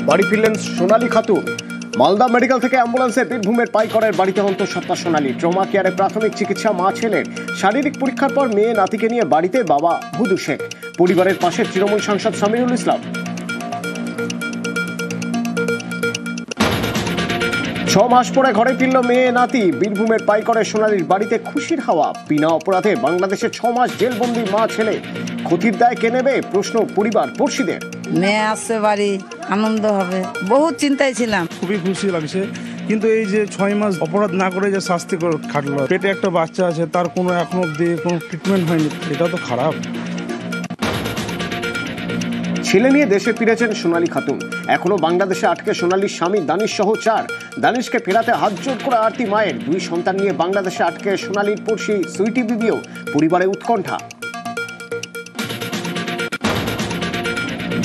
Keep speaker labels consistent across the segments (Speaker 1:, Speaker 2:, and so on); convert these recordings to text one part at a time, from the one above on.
Speaker 1: বাড়ি ফিরলেন সোনালী খাতুন। মালদা মেডিকেল থেকে অ্যাম্বুলেন্সে বীরভূমের পাইকরের বাড়িতে অন্তঃসত্ত্বা সোনালী। ট্রমা কেয়ারে প্রাথমিক চিকিৎসা মা ছেলের। শারীরিক পরীক্ষার পর মেয়ে নাতিকে নিয়ে বাড়িতে বাবা হুদু শেখ। পরিবারের পাশে তৃণমূল সাংসদ সামিরুল ইসলাম। 6 মাস পরে ঘরে ফিরল মেয়ে নাতি। বীরভূমের পাইকরের সোনালীর বাড়িতে খুশির হাওয়া। বিনা অপরাধে বাংলাদেশে 6 মাস জেলবন্দি মা ছেলে। ক্ষতির দায় কে নেবে প্রশ্ন পরিবার পড়শিদের।
Speaker 2: মেয়ে আসছে বাড়ি, আনন্দ হবে, বহুত চিন্তায় ছিলাম।
Speaker 3: খুবই খুশি লাগছে, কিন্তু এই যে 6 মাস অপরাধ না করে যে শাস্তি করে খাটলো, পেটে একটা বাচ্চা আছে, তার কোনো এখনো অব্দি কোনো ট্রিটমেন্ট হয়নি, এটা তো খারাপ।
Speaker 1: ছেলে নিয়ে দেশে ফিরেছেন সোনালী খাতুন। এখনো বাংলাদেশে আটকে সোনালীর স্বামী দানিশ সহ 4। দানিশকে ফেরাতে হাতজোড় করে আরতি মায়ের। 2 সন্তান নিয়ে বাংলাদেশে আটকে সোনালীর পড়শি সুইটি বিবিও। পরিবারে উৎকণ্ঠা।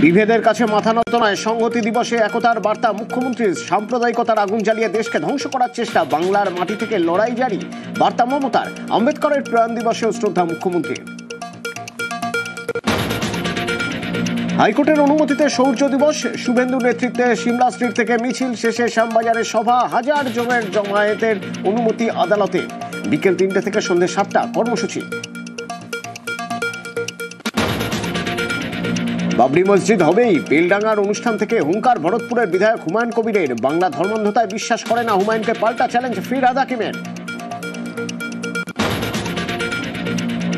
Speaker 1: বিভেদের কাছে মাথা নত নয়। সংহতি দিবসে একতার বার্তা মুখ্যমন্ত্রীর। সাম্প্রদায়িকতার আগুন জ্বালিয়ে দেশকে ধ্বংস করার চেষ্টা। বাংলার মাটি থেকে লড়াই জারি, বার্তা মমতার। আম্বেদকরের প্রয়াণ দিবসেও শ্রদ্ধা মুখ্যমন্ত্রীর। হাইকোর্টের অনুমতিতে শৌর্য দিবস। শুভেন্দুর নেতৃত্বে সিমলা স্ট্রিট থেকে মিছিল, শেষে শ্যামবাজারের সভা। 1000 জনের জমায়েতের অনুমতি আদালতে। বিকেল 3টে থেকে সন্ধ্যে 7টা কর্মসূচি। বাবরি মসজিদ হবেই। বেলডাঙ্গার অনুষ্ঠান থেকে হুঙ্কার ভরতপুরের বিধায়ক হুমায়ুন কবিরের। বাংলা ধর্মান্ধতায় বিশ্বাস করে না হুমায়ুনকে, পাল্টা চ্যালেঞ্জ ফিরহাদ হাকিমের।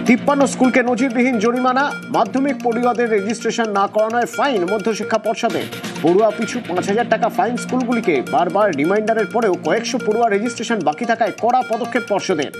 Speaker 1: 53 স্কুলকে নজিরবিহীন জরিমানা। মাধ্যমিক পড়ুয়াদের রেজিস্ট্রেশন না করানোয় ফাইন মধ্যশিক্ষা পর্ষদের। পড়ুয়া পিছু 5000 টাকা ফাইন স্কুলগুলিকে। বারবার রিমাইন্ডারের পরেও কয়েকশো পড়ুয়া রেজিস্ট্রেশন বাকি থাকায় কড়া পদক্ষেপ পর্ষদের।